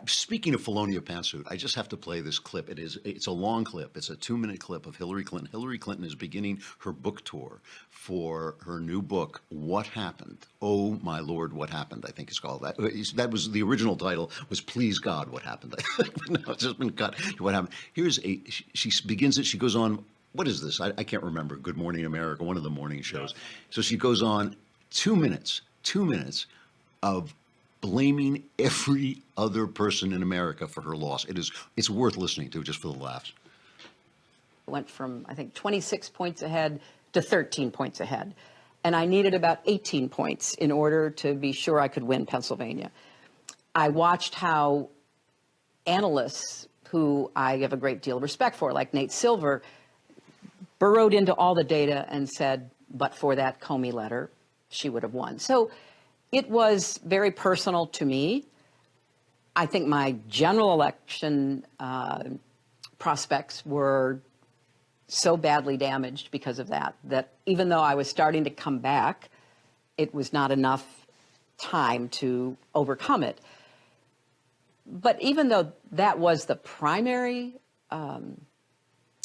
Speaking of Felonia pantsuit, I just have to play this clip. It's a long clip. It's a 2-minute clip of Hillary Clinton. Hillary Clinton is beginning her book tour for her new book, What Happened? Oh, my Lord, What Happened? I think it's called that. That was the original title was Please God, What Happened? No, it's just been cut to What Happened. She begins it. She goes on. What is this? I can't remember. Good Morning America, one of the morning shows. So she goes on 2 minutes of blaming every other person in America for her loss. It's worth listening to just for the laughs. Went from, I think, 26 points ahead to 13 points ahead. And I needed about 18 points in order to be sure I could win Pennsylvania. I watched how analysts, who I have a great deal of respect for, like Nate Silver, burrowed into all the data and said, but for that Comey letter, she would have won. So it was very personal to me. I think my general election prospects were so badly damaged because of that, that even though I was starting to come back, it was not enough time to overcome it. But even though that was the primary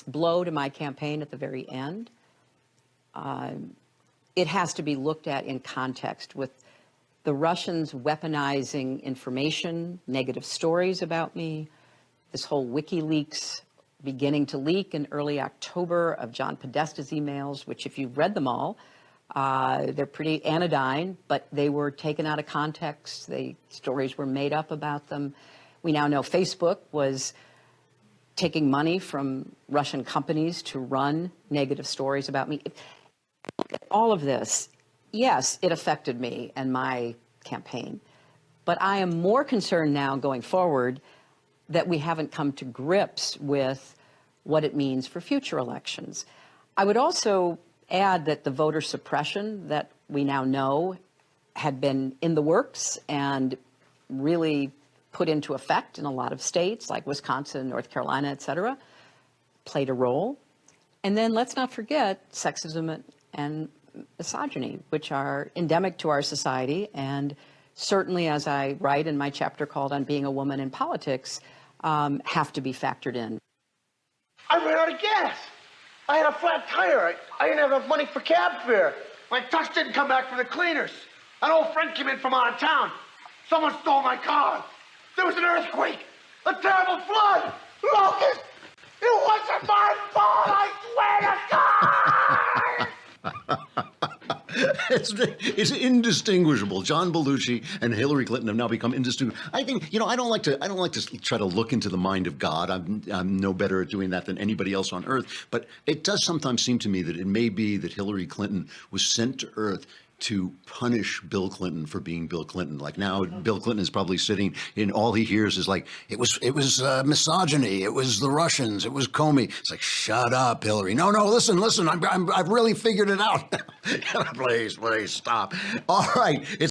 blow to my campaign at the very end, it has to be looked at in context with the Russians weaponizing information, negative stories about me, this whole WikiLeaks beginning to leak in early October of John Podesta's emails, which if you've read them all, they're pretty anodyne, but they were taken out of context. Stories were made up about them. We now know Facebook was taking money from Russian companies to run negative stories about me. Look at all of this. Yes, it affected me and my campaign, but I am more concerned now going forward that we haven't come to grips with what it means for future elections. I would also add that the voter suppression that we now know had been in the works and really put into effect in a lot of states like Wisconsin, North Carolina, et cetera, played a role. And then let's not forget sexism and misogyny, which are endemic to our society, and certainly, as I write in my chapter called On Being a Woman in Politics, have to be factored in. I ran out of gas. I had a flat tire. I didn't have enough money for cab fare. My tux didn't come back from the cleaners. An old friend came in from out of town. Someone stole my car. There was an earthquake, a terrible flood, locust. It wasn't my fault, I swear to God! It's indistinguishable. John Belushi and Hillary Clinton have now become indistinguishable. I think, I don't like to try to look into the mind of God. I'm no better at doing that than anybody else on earth. But it does sometimes seem to me that it may be that Hillary Clinton was sent to earth to punish Bill Clinton for being Bill Clinton. Like now, Bill Clinton is probably sitting and all he hears is like, it was misogyny. It was the Russians. It was Comey. It's like, shut up, Hillary. No, listen. I've really figured it out. Please, stop. All right.